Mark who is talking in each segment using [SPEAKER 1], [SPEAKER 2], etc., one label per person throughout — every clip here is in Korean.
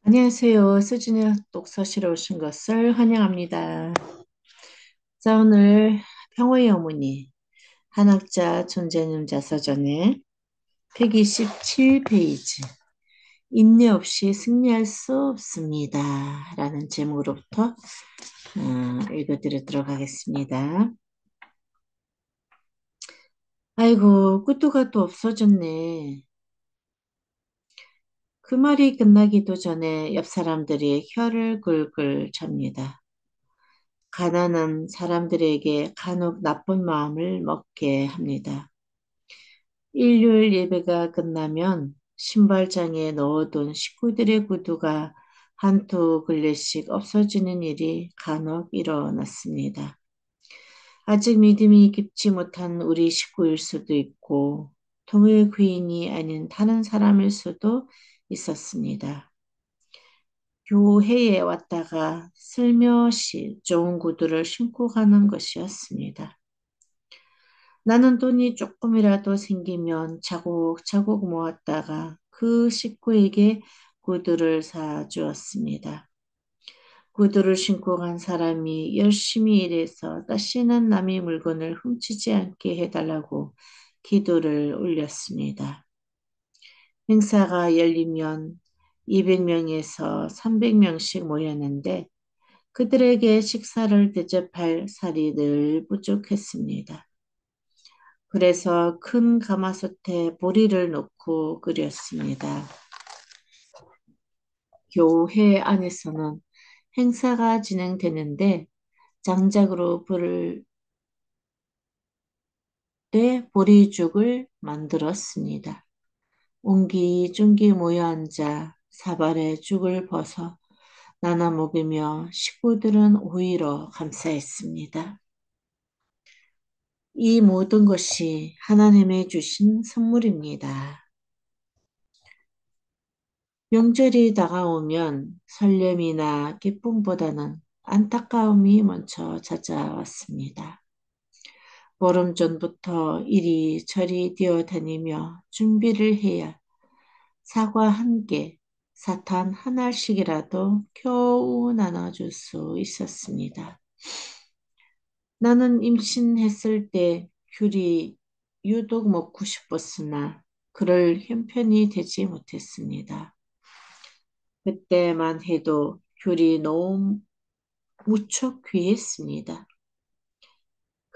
[SPEAKER 1] 안녕하세요. 수진의 독서실에 오신 것을 환영합니다. 자, 오늘 평화의 어머니, 한학자 존재는 자서전의 127페이지, 인내 없이 승리할 수 없습니다. 라는 제목으로부터 읽어드리도록 하겠습니다. 아이고, 꾸뚜가 또 없어졌네. 그 말이 끝나기도 전에 옆 사람들이 혀를 굴굴 찹니다. 가난한 사람들에게 간혹 나쁜 마음을 먹게 합니다. 일요일 예배가 끝나면 신발장에 넣어둔 식구들의 구두가 한두 굴레씩 없어지는 일이 간혹 일어났습니다. 아직 믿음이 깊지 못한 우리 식구일 수도 있고 동의 귀인이 아닌 다른 사람일 수도 있었습니다. 교회에 왔다가 슬며시 좋은 구두를 신고 가는 것이었습니다. 나는 돈이 조금이라도 생기면 차곡차곡 모았다가 그 식구에게 구두를 사주었습니다. 구두를 신고 간 사람이 열심히 일해서 다시는 남의 물건을 훔치지 않게 해달라고 기도를 올렸습니다. 행사가 열리면 200명에서 300명씩 모였는데 그들에게 식사를 대접할 살이 늘 부족했습니다. 그래서 큰 가마솥에 보리를 넣고 끓였습니다. 교회 안에서는 행사가 진행되는데 장작으로 불을 때 보리죽을 만들었습니다. 옹기종기 모여 앉아 사발에 죽을 벗어 나눠 먹으며 식구들은 오히려 감사했습니다. 이 모든 것이 하나님의 주신 선물입니다. 명절이 다가오면 설렘이나 기쁨보다는 안타까움이 먼저 찾아왔습니다. 보름 전부터 이리저리 뛰어다니며 준비를 해야 사과 한 개, 사탕 한 알씩이라도 겨우 나눠줄 수 있었습니다. 나는 임신했을 때 귤이 유독 먹고 싶었으나 그럴 형편이 되지 못했습니다. 그때만 해도 귤이 너무 무척 귀했습니다.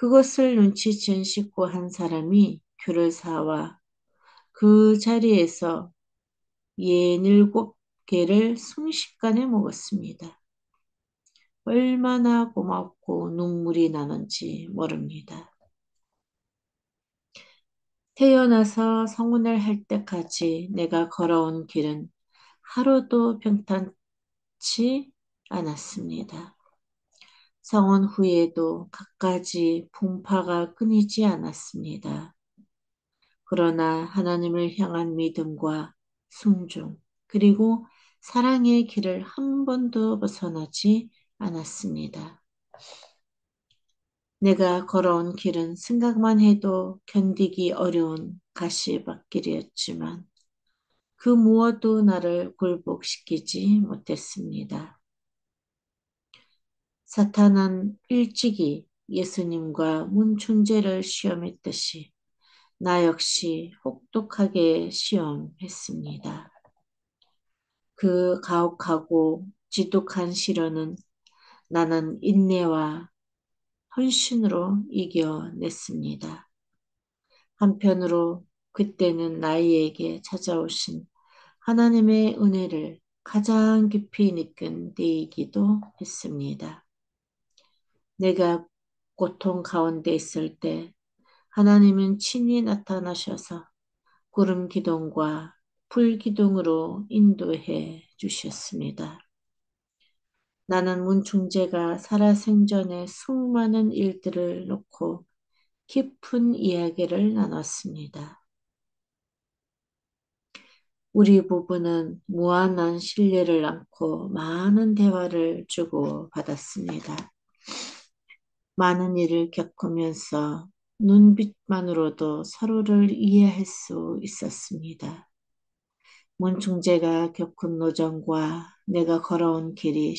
[SPEAKER 1] 그것을 눈치챈 식구 한 사람이 귤을 사와 그 자리에서 67개를 순식간에 먹었습니다. 얼마나 고맙고 눈물이 나는지 모릅니다. 태어나서 성혼을 할 때까지 내가 걸어온 길은 하루도 평탄치 않았습니다. 성혼 후에도 갖가지 풍파가 끊이지 않았습니다. 그러나 하나님을 향한 믿음과 순종, 그리고 사랑의 길을 한 번도 벗어나지 않았습니다. 내가 걸어온 길은 생각만 해도 견디기 어려운 가시밭길이었지만 그 무엇도 나를 굴복시키지 못했습니다. 사탄은 일찍이 예수님과 문충제를 시험했듯이 나 역시 혹독하게 시험했습니다. 그 가혹하고 지독한 시련은 나는 인내와 헌신으로 이겨냈습니다. 한편으로 그때는 나에게 찾아오신 하나님의 은혜를 가장 깊이 느낀 때이기도 했습니다. 내가 고통 가운데 있을 때 하나님은 친히 나타나셔서 구름 기둥과 불 기둥으로 인도해 주셨습니다. 나는 문충제가 살아생전에 수많은 일들을 놓고 깊은 이야기를 나눴습니다. 우리 부부는 무한한 신뢰를 안고 많은 대화를 주고받았습니다. 많은 일을 겪으면서 눈빛만으로도 서로를 이해할 수 있었습니다. 문충제가 겪은 노정과 내가 걸어온 길이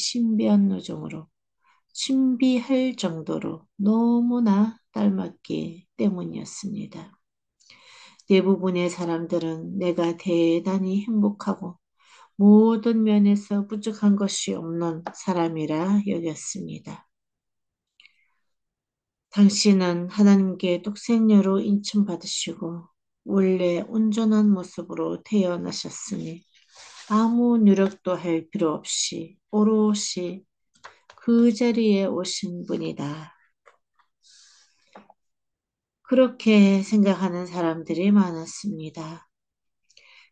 [SPEAKER 1] 신비할 정도로 너무나 닮았기 때문이었습니다. 대부분의 사람들은 내가 대단히 행복하고 모든 면에서 부족한 것이 없는 사람이라 여겼습니다. 당신은 하나님께 독생녀로 인침받으시고 원래 온전한 모습으로 태어나셨으니 아무 노력도 할 필요 없이 오롯이 그 자리에 오신 분이다. 그렇게 생각하는 사람들이 많았습니다.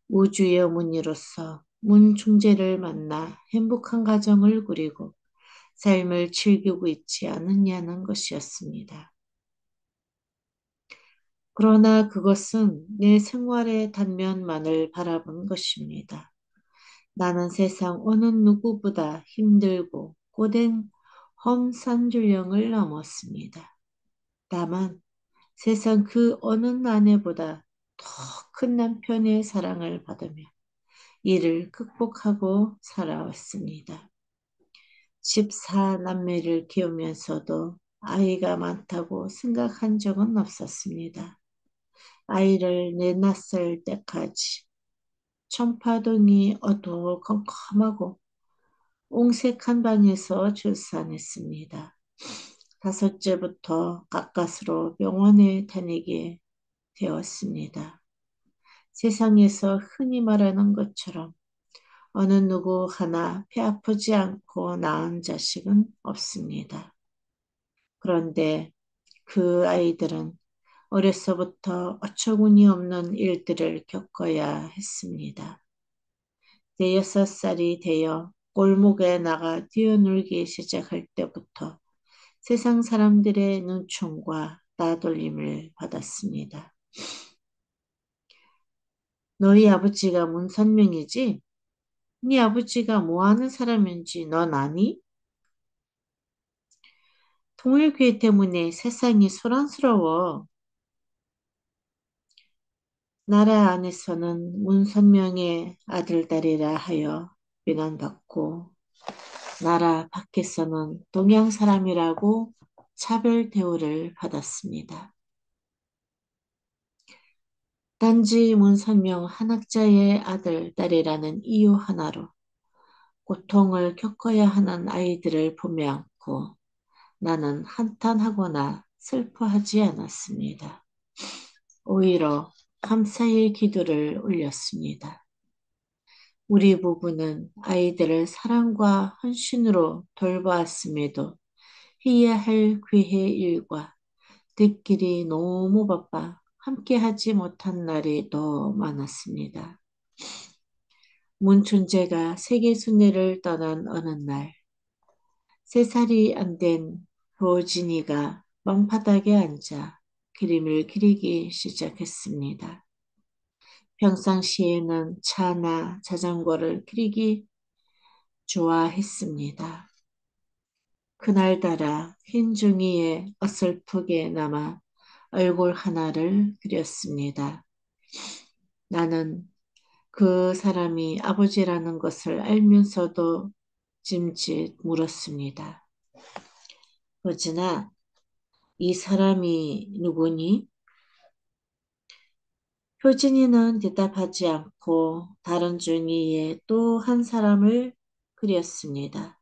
[SPEAKER 1] 우주의 어머니로서 문중재를 만나 행복한 가정을 꾸리고 삶을 즐기고 있지 않느냐는 것이었습니다. 그러나 그것은 내 생활의 단면만을 바라본 것입니다. 나는 세상 어느 누구보다 힘들고 고된 험산줄령을 넘었습니다. 다만 세상 그 어느 아내보다 더 큰 남편의 사랑을 받으며 이를 극복하고 살아왔습니다. 14남매를 키우면서도 아이가 많다고 생각한 적은 없었습니다. 아이를 내놨을 때까지 청파동이 어두컴컴하고 옹색한 방에서 출산했습니다. 다섯째부터 가까스로 병원에 다니게 되었습니다. 세상에서 흔히 말하는 것처럼 어느 누구 하나 배 아프지 않고 낳은 자식은 없습니다. 그런데 그 아이들은 어려서부터 어처구니 없는 일들을 겪어야 했습니다. 6살이 되어 골목에 나가 뛰어놀기 시작할 때부터 세상 사람들의 눈총과 따돌림을 받았습니다. 너희 아버지가 문선명이지? 네 아버지가 뭐 하는 사람인지 넌 아니? 통일교회 때문에 세상이 소란스러워. 나라 안에서는 문선명의 아들딸이라 하여 비난받고 나라 밖에서는 동양 사람이라고 차별 대우를 받았습니다. 단지 문선명 한학자의 아들, 딸이라는 이유 하나로 고통을 겪어야 하는 아이들을 보지 않고 나는 한탄하거나 슬퍼하지 않았습니다. 오히려 감사의 기도를 올렸습니다. 우리 부부는 아이들을 사랑과 헌신으로 돌보았음에도 해야 할 귀해 일과 뒷길이 너무 바빠 함께하지 못한 날이 더 많았습니다. 문춘재가 세계 순회를 떠난 어느 날, 3살이 안 된 로진이가 방바닥에 앉아 그림을 그리기 시작했습니다. 평상시에는 차나 자전거를 그리기 좋아했습니다. 그날따라 흰 종이에 어설프게 남아 얼굴 하나를 그렸습니다. 나는 그 사람이 아버지라는 것을 알면서도 짐짓 물었습니다. 어진아, 이 사람이 누구니? 효진이는 대답하지 않고 다른 종이에 또 한 사람을 그렸습니다.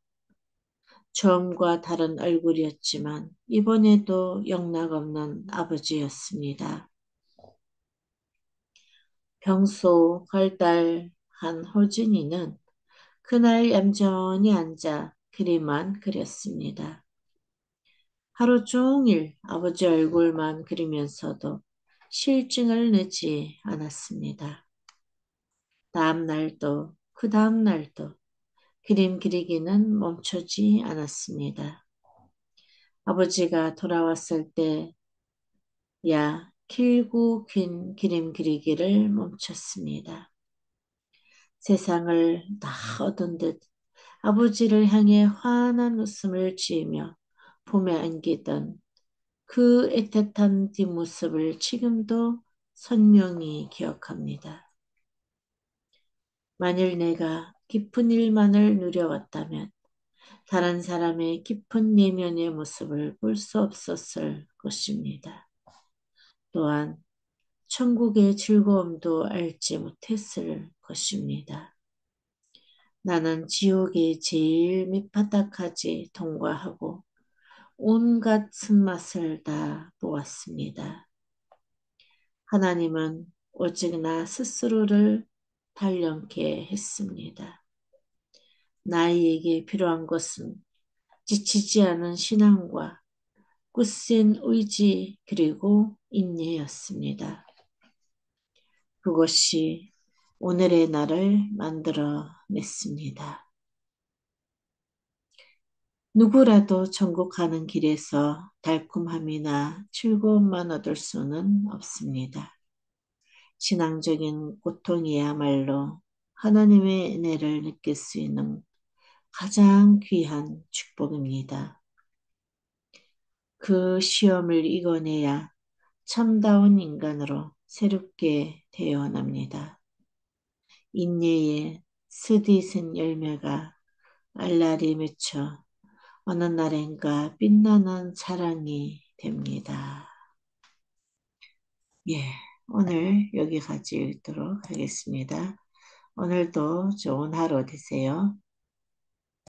[SPEAKER 1] 처음과 다른 얼굴이었지만 이번에도 영락없는 아버지였습니다. 평소 활달한 호진이는 그날 얌전히 앉아 그림만 그렸습니다. 하루 종일 아버지 얼굴만 그리면서도 실증을 내지 않았습니다. 다음 날도 그 다음 날도 그림 그리기는 멈추지 않았습니다. 아버지가 돌아왔을 때야 길고 긴 그림 그리기를 멈췄습니다. 세상을 다 얻은 듯 아버지를 향해 환한 웃음을 지으며 품에 안기던 그 애틋한 뒷모습을 지금도 선명히 기억합니다. 만일 내가 깊은 일만을 누려왔다면 다른 사람의 깊은 내면의 모습을 볼 수 없었을 것입니다. 또한 천국의 즐거움도 알지 못했을 것입니다. 나는 지옥의 제일 밑바닥까지 통과하고 온갖 쓴맛을 다 보았습니다. 하나님은 오직 나 스스로를 단련케 했습니다. 나에게 필요한 것은 지치지 않은 신앙과 굳센 의지 그리고 인내였습니다. 그것이 오늘의 나를 만들어냈습니다. 누구라도 천국 가는 길에서 달콤함이나 즐거움만 얻을 수는 없습니다. 신앙적인 고통이야말로 하나님의 은혜를 느낄 수 있는 가장 귀한 축복입니다. 그 시험을 이겨내야 참다운 인간으로 새롭게 태어납니다. 인내의 스디슨 열매가 알알이 맺혀 어느 날엔가 빛나는 사랑이 됩니다. 예, 오늘 여기까지 읽도록 하겠습니다. 오늘도 좋은 하루 되세요.